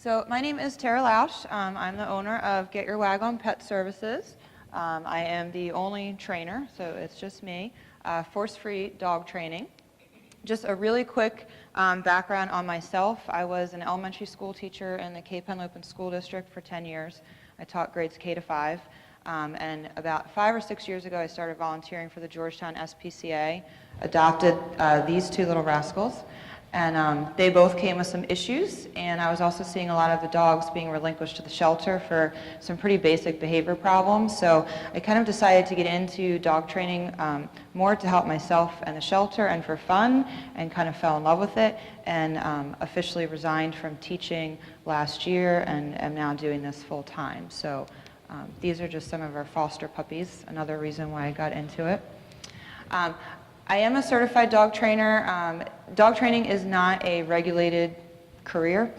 So my name is Tara Lausch. I'm the owner of Get Your Wag On Pet Services. I am the only trainer, so it's just me. Force-free dog training. Just a really quick background on myself. I was an elementary school teacher in the Cape Henlopen School District for 10 years. I taught grades K to 5. And about 5 or 6 years ago, I started volunteering for the Georgetown SPCA, adopted these two little rascals. And they both came with some issues, and I was also seeing a lot of the dogs being relinquished to the shelter for some pretty basic behavior problems. So I kind of decided to get into dog training more to help myself and the shelter and for fun, and kind of fell in love with it, and officially resigned from teaching last year and am now doing this full time. So these are just some of our foster puppies, another reason why I got into it. I am a certified dog trainer. Dog training is not a regulated career,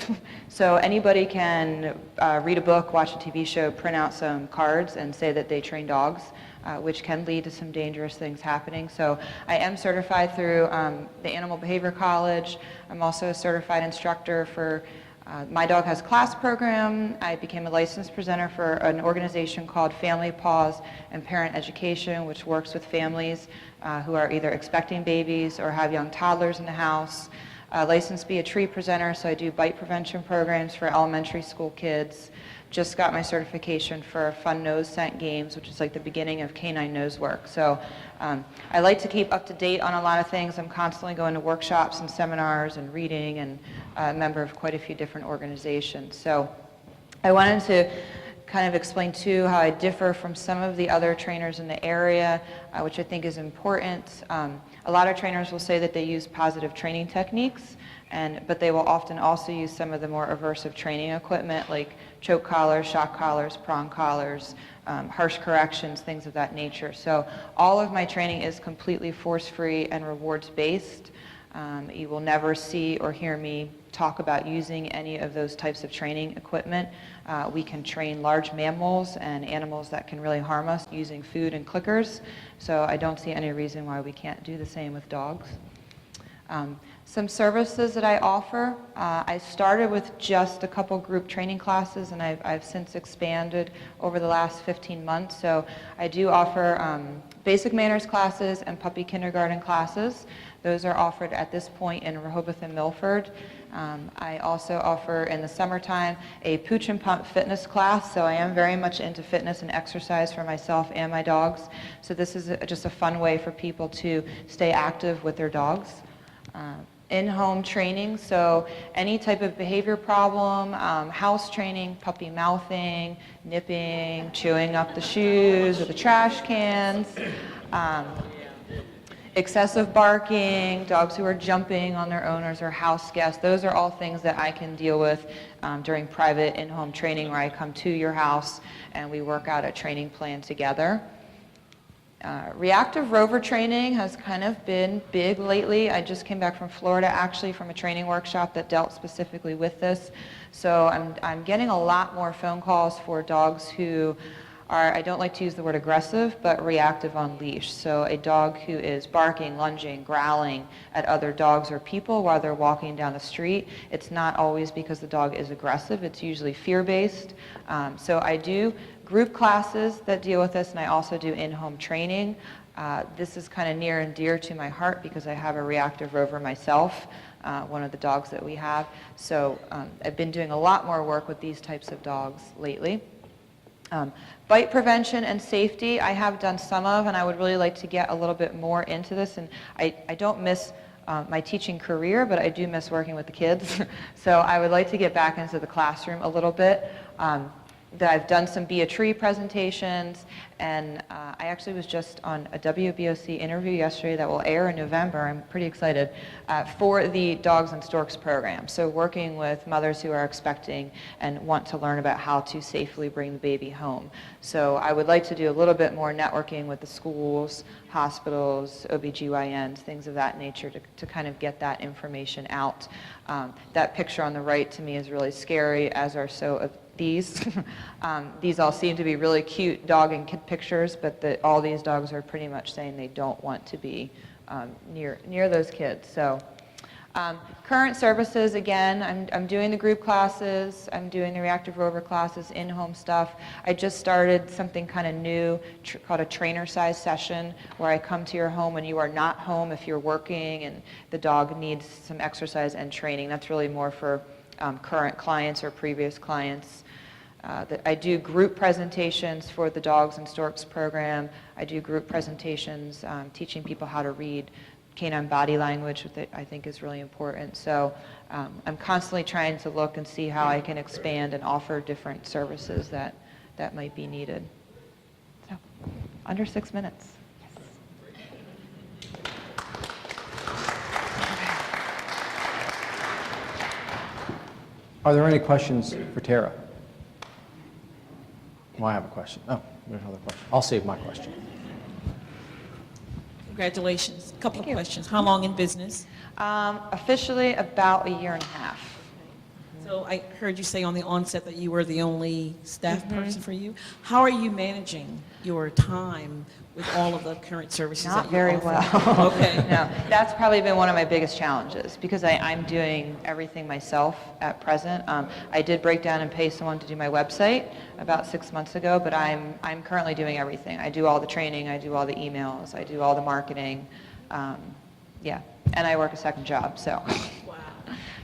so anybody can read a book, watch a TV show, print out some cards, and say that they train dogs, which can lead to some dangerous things happening. So I am certified through the Animal Behavior College. I'm also a certified instructor for My Dog Has Class program. I became a licensed presenter for an organization called Family Paws and Parent Education, which works with families who are either expecting babies or have young toddlers in the house. Licensed be a tree presenter, so I do bite prevention programs for elementary school kids. Just got my certification for fun nose scent games, which is like the beginning of canine nose work. So I like to keep up to date on a lot of things. I'm constantly going to workshops and seminars and reading, and a member of quite a few different organizations. So I wanted to kind of explain too how I differ from some of the other trainers in the area, which I think is important. A lot of trainers will say that they use positive training techniques, but they will often also use some of the more aversive training equipment like choke collars, shock collars, prong collars, harsh corrections, things of that nature. So all of my training is completely force-free and rewards-based. You will never see or hear me talk about using any of those types of training equipment. We can train large mammals and animals that can really harm us using food and clickers, so I don't see any reason why we can't do the same with dogs. Some services that I offer, I started with just a couple group training classes, and I've since expanded over the last 15 months. So I do offer basic manners classes and puppy kindergarten classes. Those are offered at this point in Rehoboth and Milford. I also offer in the summertime a Pooch and Pump fitness class, so I am very much into fitness and exercise for myself and my dogs. So this is just a fun way for people to stay active with their dogs. In-home training, so any type of behavior problem, house training, puppy mouthing, nipping, chewing up the shoes or the trash cans, excessive barking, dogs who are jumping on their owners or house guests. Those are all things that I can deal with during private in-home training, where I come to your house and we work out a training plan together. Reactive rover training has kind of been big lately. I just came back from Florida, actually, from a training workshop that dealt specifically with this. So I'm getting a lot more phone calls for dogs who are, I don't like to use the word aggressive, but reactive on leash. So a dog who is barking, lunging, growling at other dogs or people while they're walking down the street. It's not always because the dog is aggressive. It's usually fear-based. So I do group classes that deal with this, and I also do in-home training. This is kind of near and dear to my heart because I have a reactive rover myself, one of the dogs that we have. So I've been doing a lot more work with these types of dogs lately. Bite prevention and safety, I have done some of, and I would really like to get a little bit more into this. And I don't miss my teaching career, but I do miss working with the kids. So I would like to get back into the classroom a little bit. I've done some Be a Tree presentations, and I actually was just on a WBOC interview yesterday that will air in November. I'm pretty excited for the Dogs and Storks program. So working with mothers who are expecting and want to learn about how to safely bring the baby home. So I would like to do a little bit more networking with the schools, hospitals, OBGYNs, things of that nature to kind of get that information out. That picture on the right to me is really scary, as are so of these. These all seem to be really cute dog and kid pictures, but all these dogs are pretty much saying they don't want to be near those kids. So Current services, again, I'm doing the group classes, I'm doing the reactive rover classes, in-home stuff. I just started something kind of new called a trainer size session, where I come to your home when you are not home if you're working and the dog needs some exercise and training. That's really more for current clients or previous clients. I do group presentations for the Dogs and Storks program. I do group presentations teaching people how to read canine body language, which I think is really important. So I'm constantly trying to look and see how I can expand and offer different services that might be needed. So, under 6 minutes. Are there any questions for Tara? Well, I have a question. Oh, there's another question. I'll save my question. Congratulations. A couple of questions. How long in business? Officially about a year and a half. So I heard you say on the onset that you were the only staff person for you. How are you managing your time with all of the current services that you offer? Not very well. Okay. No, that's probably been one of my biggest challenges because I'm doing everything myself at present. I did break down and pay someone to do my website about 6 months ago, but I'm currently doing everything. I do all the training, I do all the emails, I do all the marketing. Yeah, and I work a second job, so. Wow.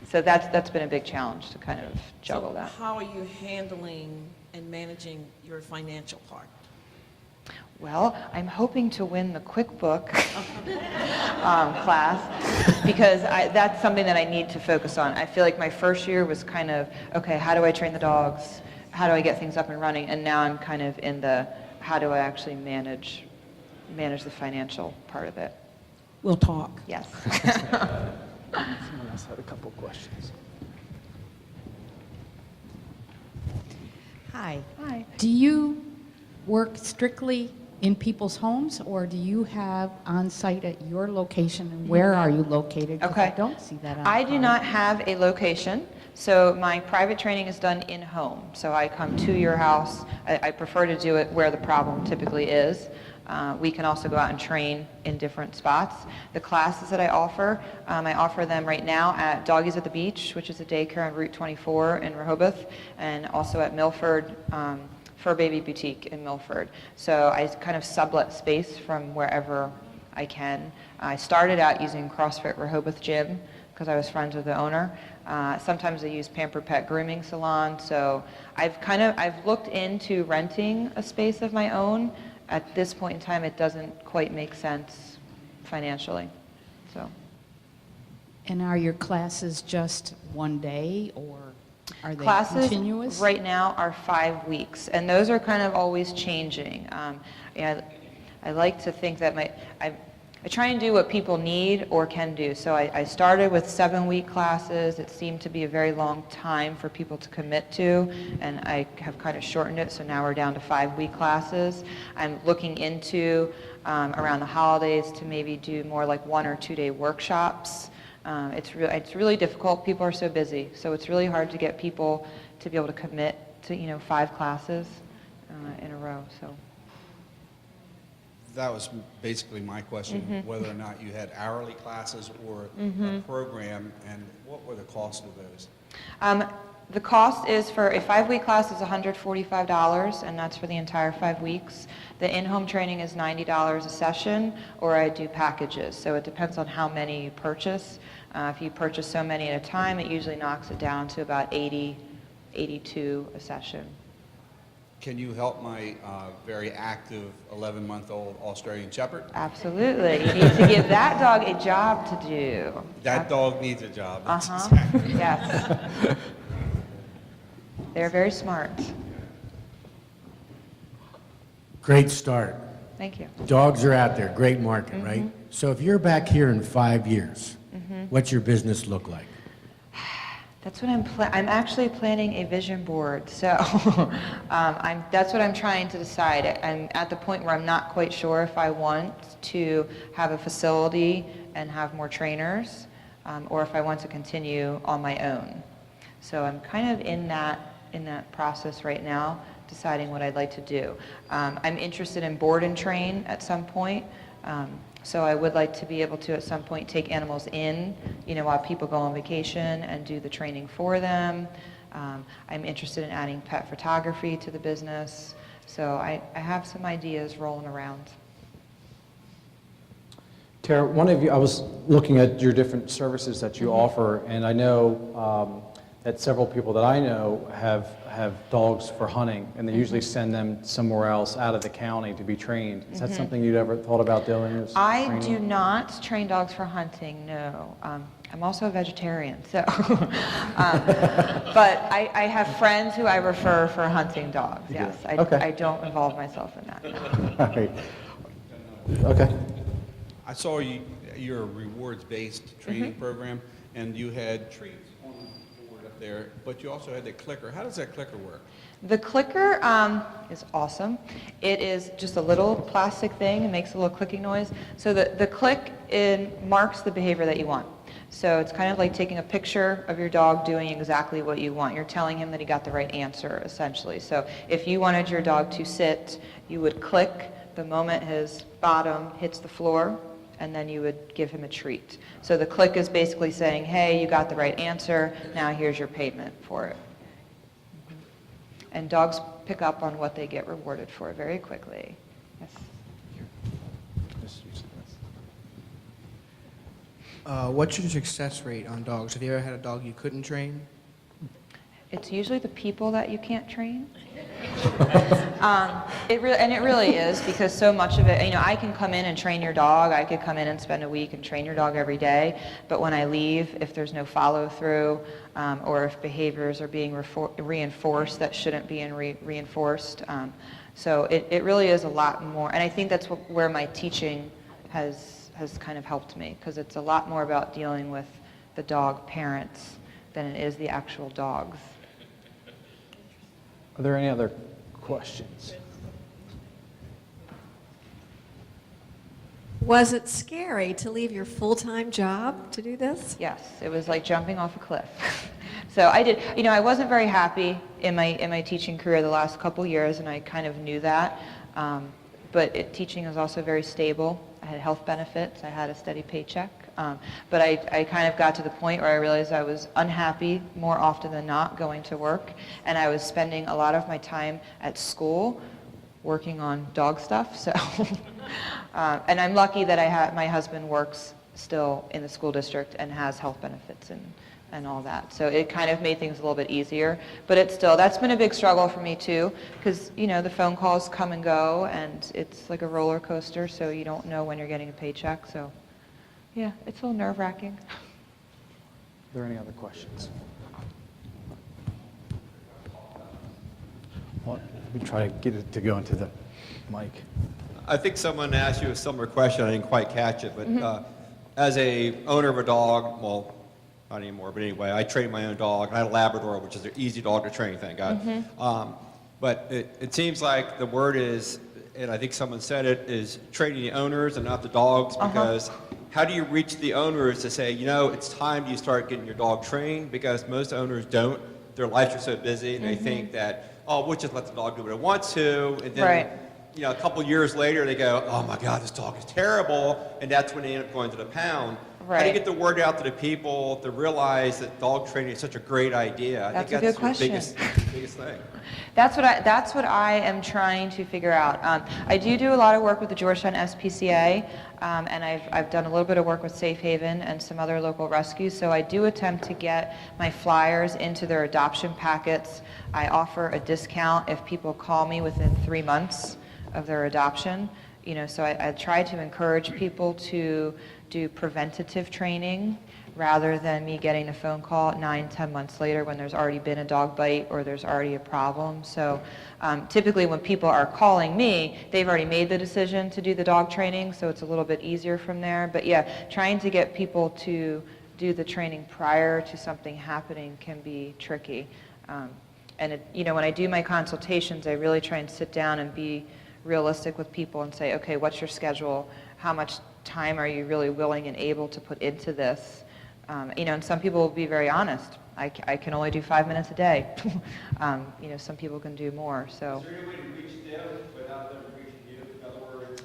So that's been a big challenge to kind of juggle So that. how are you handling and managing your financial part? Well, I'm hoping to win the QuickBook class because that's something that I need to focus on. I feel like my first year was kind of, okay, how do I train the dogs? How do I get things up and running? And now I'm kind of in the, how do I actually manage the financial part of it? We'll talk. Yes. Someone else had a couple questions. Hi. Hi. Do you work strictly in people's homes, or do you have on-site at your location, and where are you located? 'Cause Okay. I don't see that on I the do card. not have a location, so my private training is done in-home. So I come to your house. I prefer to do it where the problem typically is. We can also go out and train in different spots. The classes that I offer them right now at Doggies at the Beach, which is a daycare on Route 24 in Rehoboth, and also at Milford, Fur Baby Boutique in Milford. So I kind of sublet space from wherever I can. I started out using CrossFit Rehoboth Gym because I was friends with the owner. Sometimes I use Pamper Pet Grooming Salon. So I've looked into renting a space of my own. At this point in time, it doesn't quite make sense financially. So. And are your classes just one day, or are they Classes continuous? right now are 5 weeks, and those are kind of always changing. Yeah, I like to think that I try and do what people need or can do. So I started with 7-week classes. It seemed to be a very long time for people to commit to, and I have kind of shortened it, so now we're down to 5-week classes. I'm looking into, around the holidays, to maybe do more like 1 or 2 day workshops. It's really difficult. People are so busy, so it's really hard to get people to be able to commit to 5 classes in a row. So. That was basically my question, whether or not you had hourly classes or a program, and what were the costs of those? The cost is for a 5-week class is $145, and that's for the entire 5 weeks. The in-home training is $90 a session, or I do packages. So it depends on how many you purchase. If you purchase so many at a time, it usually knocks it down to about 80, 82 a session. Can you help my very active 11-month-old Australian Shepherd? Absolutely. You need to give that dog a job to do. That dog needs a job. That's Uh-huh. exactly. Yes. They're very smart. Great start. Thank you. Dogs are out there, great market, right? So if you're back here in 5 years, what's your business look like? That's what I'm actually planning a vision board. So that's what I'm trying to decide. I'm at the point where I'm not quite sure if I want to have a facility and have more trainers, or if I want to continue on my own. So I'm kind of in that process right now, deciding what I'd like to do. I'm interested in board and train at some point. So I would like to be able to at some point take animals in, while people go on vacation and do the training for them. I'm interested in adding pet photography to the business. So I have some ideas rolling around. Tara, I was looking at your different services that you offer, and I know that several people that I know have dogs for hunting, and they usually send them somewhere else out of the county to be trained. Is that something you'd ever thought about doing? I training? do not train dogs for hunting, no. I'm also a vegetarian, so. But I have friends who I refer for hunting dogs, yes. Okay. I don't involve myself in that, no. All right. Okay. I saw your rewards-based training program, and you had treats on the board up there, but you also had the clicker. How does that clicker work? The clicker is awesome. It is just a little plastic thing. It makes a little clicking noise. So the click marks the behavior that you want. So it's kind of like taking a picture of your dog doing exactly what you want. You're telling him that he got the right answer, essentially. So if you wanted your dog to sit, you would click the moment his bottom hits the floor, and then you would give him a treat. So the click is basically saying, hey, you got the right answer, now here's your payment for it. And dogs pick up on what they get rewarded for very quickly. Yes. What's your success rate on dogs? Have you ever had a dog you couldn't train? It's usually the people that you can't train. It really is, because so much of it, I can come in and train your dog. I could come in and spend a week and train your dog every day. But when I leave, if there's no follow through, or if behaviors are being reinforced that shouldn't be reinforced, so it really is a lot more. And I think that's where my teaching has kind of helped me, because it's a lot more about dealing with the dog parents than it is the actual dogs. Are there any other questions? Was it scary to leave your full-time job to do this? Yes, it was like jumping off a cliff. So I did, I wasn't very happy in my teaching career the last couple years, and I kind of knew that. But teaching is also very stable. I had health benefits. I had a steady paycheck. But I kind of got to the point where I realized I was unhappy more often than not going to work, and I was spending a lot of my time at school working on dog stuff. So, and I'm lucky that my husband works still in the school district and has health benefits and all that. So it kind of made things a little bit easier. But that's been a big struggle for me too, because the phone calls come and go, and it's like a roller coaster, so you don't know when you're getting a paycheck. So yeah, it's a little nerve-wracking. Are there any other questions? Well, let me try to get it to go into the mic. I think someone asked you a similar question. I didn't quite catch it, but as a owner of a dog, well, not anymore, but anyway, I trained my own dog. I had a Labrador, which is an easy dog to train, thank God. But it seems like the word is, and I think someone said it, is training the owners and not the dogs, because how do you reach the owners to say, it's time you start getting your dog trained? Because most owners don't. Their lives are so busy, and they think that, we'll just let the dog do what it wants to, and then a couple years later they go, oh my God, this dog is terrible, and that's when they end up going to the pound. How do you get the word out to the people to realize that dog training is such a great idea? That's a good question. Biggest thing. That's what I am trying to figure out. I do a lot of work with the Georgetown SPCA, and I've done a little bit of work with Safe Haven and some other local rescues. So I do attempt to get my flyers into their adoption packets. I offer a discount if people call me within 3 months of their adoption. So I try to encourage people to do preventative training rather than me getting a phone call 9-10 months later when there's already been a dog bite or there's already a problem. So typically when people are calling me, they've already made the decision to do the dog training, so it's a little bit easier from there. But yeah, trying to get people to do the training prior to something happening can be tricky. And when I do my consultations, I really try and sit down and be realistic with people and say, okay, what's your schedule? How much time are you really willing and able to put into this? And some people will be very honest. I can only do 5 minutes a day. Some people can do more. So. Is there any way to reach them without them reaching you? In other words,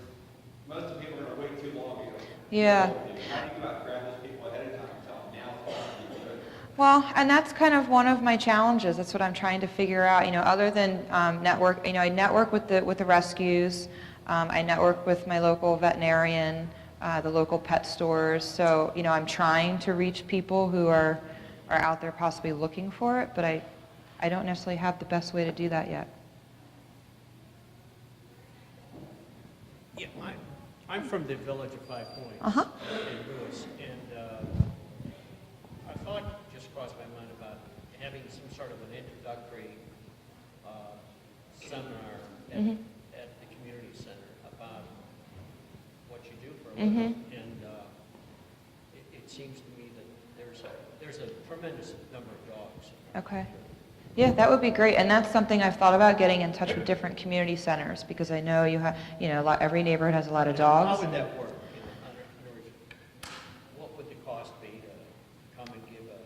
most of the people are going to wait too long to get Yeah. How do you go out and grab those people ahead of time and tell them now it's time to be good? Well, and that's kind of one of my challenges. That's what I'm trying to figure out. Other than network, I network with the rescues. I network with my local veterinarian, the local pet stores. So, I'm trying to reach people who are out there possibly looking for it, but I don't necessarily have the best way to do that yet. Yeah, I'm from the village of 5 Points Uh-huh. in Lewis, and I thought just crossed my mind about having some sort of an introductory seminar at the community center about what you do for a living. And it seems to me that there's a tremendous number of dogs. Okay. Yeah, that would be great, and that's something I've thought about, getting in touch with different community centers, because I know every neighborhood has a lot of dogs. How would and- that work? In other words, what would the cost be to come and give a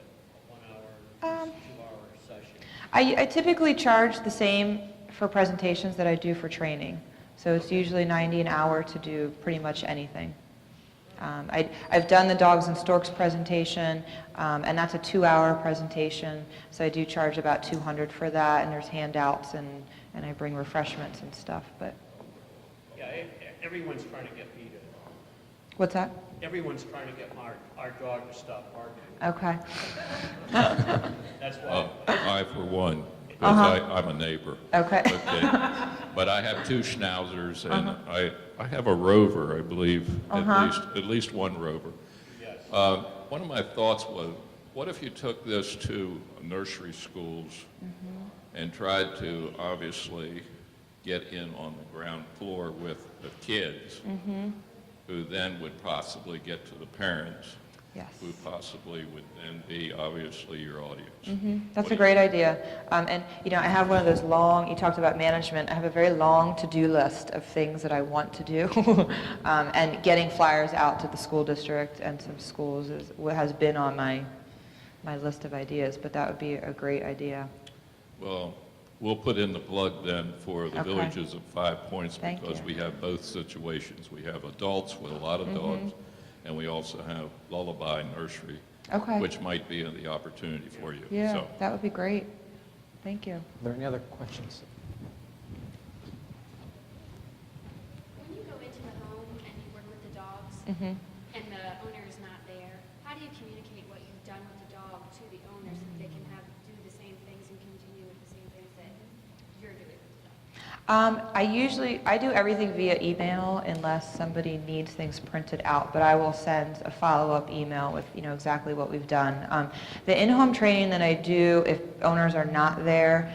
1 hour, 2 hour session? I typically charge the same for presentations that I do for training. So it's usually $90 an hour to do pretty much anything. I've done the Dogs and Storks presentation, and that's a 2-hour presentation. So I do charge about $200 for that, and there's handouts, and I bring refreshments and stuff. But Yeah, everyone's trying to get me to, what's that? everyone's trying to get our dog to stop barking. Okay. That's why. I, for one, because I'm a neighbor. Okay. But I have 2 schnauzers, and I have a rover, I believe, at least one rover. Yes. One of my thoughts was, what if you took this to nursery schools and tried to obviously get in on the ground floor with the kids, who then would possibly get to the parents, Yes. who possibly would then be obviously your audience. That's a great idea. And, I have one of those long, you talked about management, I have a very long to-do list of things that I want to do. And getting flyers out to the school district and some schools is what has been on my list of ideas, but that would be a great idea. Well, we'll put in the plug then for the Okay. villages of 5 Points, Thank because you. we have both situations. We have adults with a lot of dogs, and we also have lullaby nursery, Okay. which might be the opportunity for you. Yeah, So, that would be great. Thank you. Are there any other questions? When you go into the home and you work with the dogs Mm-hmm. and the owner is not there, how do you communicate what you've done with the dog to the owner so that they can do the same things and continue with the same things that you're doing with the dog? I do everything via email unless somebody needs things printed out, but I will send a follow-up email with, exactly what we've done. The in-home training that I do, if owners are not there,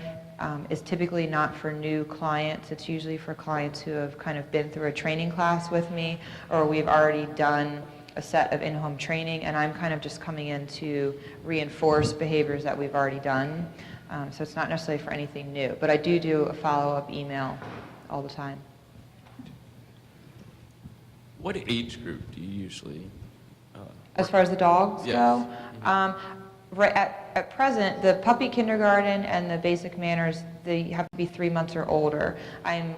is typically not for new clients. It's usually for clients who have kind of been through a training class with me, or we've already done a set of in-home training, and I'm kind of just coming in to reinforce behaviors that we've already done. So it's not necessarily for anything new, but I do a follow-up email all the time. What age group do you usually? As far as the dogs Yes. go, right at present, the puppy kindergarten and the basic manners, they have to be 3 months or older. I'm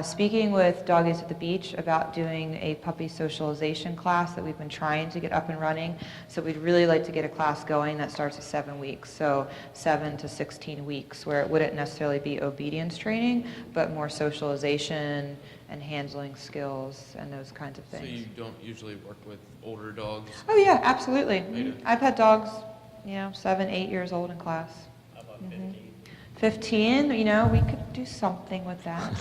speaking with Doggies at the Beach about doing a puppy socialization class that we've been trying to get up and running. So we'd really like to get a class going that starts at 7 weeks, so 7 to 16 weeks, where it wouldn't necessarily be obedience training, but more socialization and handling skills and those kinds of So things. you don't usually work with older dogs? Oh yeah, absolutely. Later. I've had dogs, 7, 8 years old in class. How about 15? 15, we could do something with that.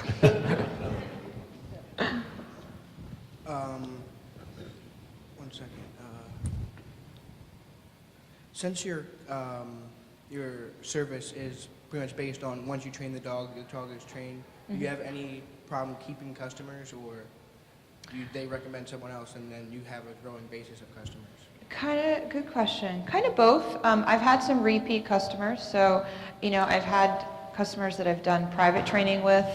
One second. Since your service is pretty much based on once you train the dog is trained, do you have any problem keeping customers, or they recommend someone else and then you have a growing basis of customers? Good question. Kind of both. I've had some repeat customers. So, I've had customers that I've done private training with,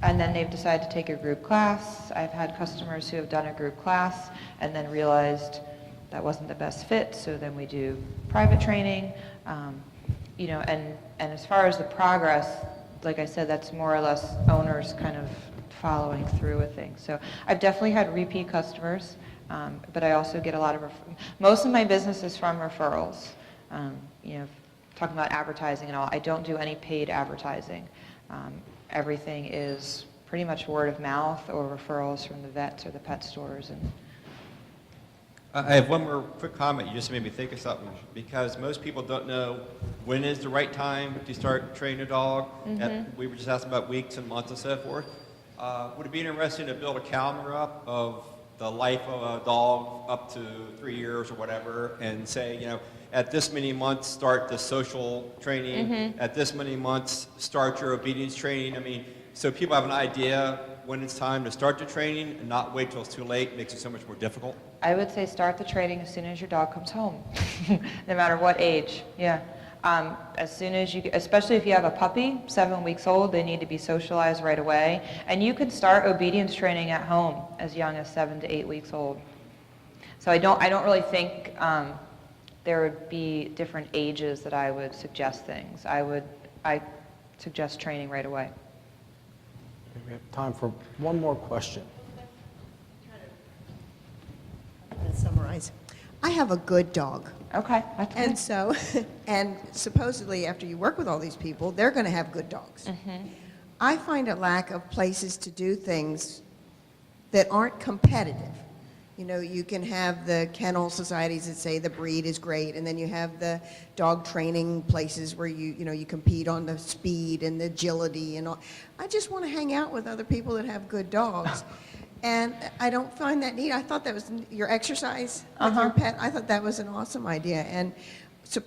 and then they've decided to take a group class. I've had customers who have done a group class and then realized that wasn't the best fit, so then we do private training. And as far as the progress, like I said, that's more or less owners kind of following through with things. So I've definitely had repeat customers. But I also get a lot of, most of my business is from referrals. You know, talking about advertising and all, I don't do any paid advertising. Everything is pretty much word of mouth or referrals from the vets or the pet stores. And I have one more quick comment. You just made me think of something, because most people don't know when is the right time to start training a dog. We were just asking about weeks and months and so forth. Would it be interesting to build a calendar up of the life of a dog up to 3 years or whatever, and say, you know, at this many months start the social training, at this many months start your obedience training? I mean, so people have an idea when it's time to start the training and not wait till it's too late. It makes it so much more difficult. I would say start the training as soon as your dog comes home, no matter what age. Yeah. As soon as you, especially if you have a puppy, 7 weeks old, they need to be socialized right away. And you can start obedience training at home as young as 7 to 8 weeks old. So I don't really think there would be different ages that I would suggest things. I suggest training right away. We have time for one more question. I'm going to summarize. I have a good dog. Okay, that's good. And so, and supposedly after you work with all these people, they're going to have good dogs. I find a lack of places to do things that aren't competitive. You know, you can have the kennel societies that say the breed is great, and then you have the dog training places where you compete on the speed and the agility and all. I just want to hang out with other people that have good dogs. And I don't find that neat. I thought that was your exercise with your pet. I thought that was an awesome idea. And so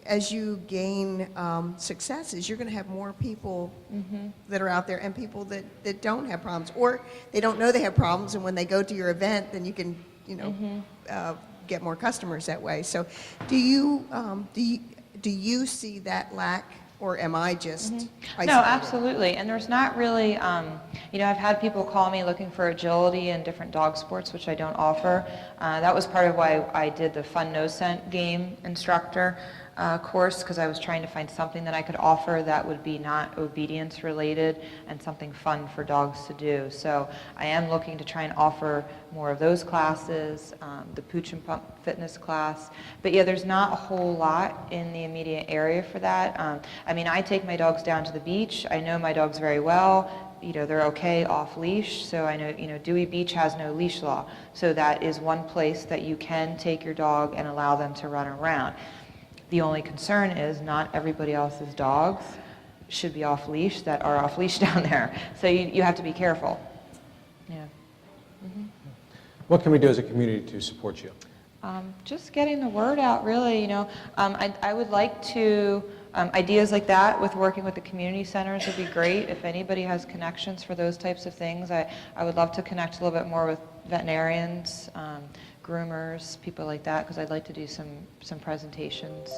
as you gain successes, you're going to have more people that are out there, and people that don't have problems, or they don't know they have problems, and when they go to your event, then you can, get more customers that way. So do you see that lack, or am I just isolated? No, absolutely. And there's not really, I've had people call me looking for agility in different dog sports, which I don't offer. That was part of why I did the Fun No Scent game instructor course, because I was trying to find something that I could offer that would be not obedience related and something fun for dogs to do. So I am looking to try and offer more of those classes, the Pooch and Pump fitness class. But yeah, there's not a whole lot in the immediate area for that. I take my dogs down to the beach. I know my dogs very well. They're okay off leash. So I know, Dewey Beach has no leash law. So that is one place that you can take your dog and allow them to run around. The only concern is not everybody else's dogs should be off leash that are off leash down there. So you have to be careful. Yeah. What can we do as a community to support you? Just getting the word out, really. I would like to, ideas like that with working with the community centers would be great. If anybody has connections for those types of things, I would love to connect a little bit more with veterinarians, groomers, people like that, because I'd like to do some presentations.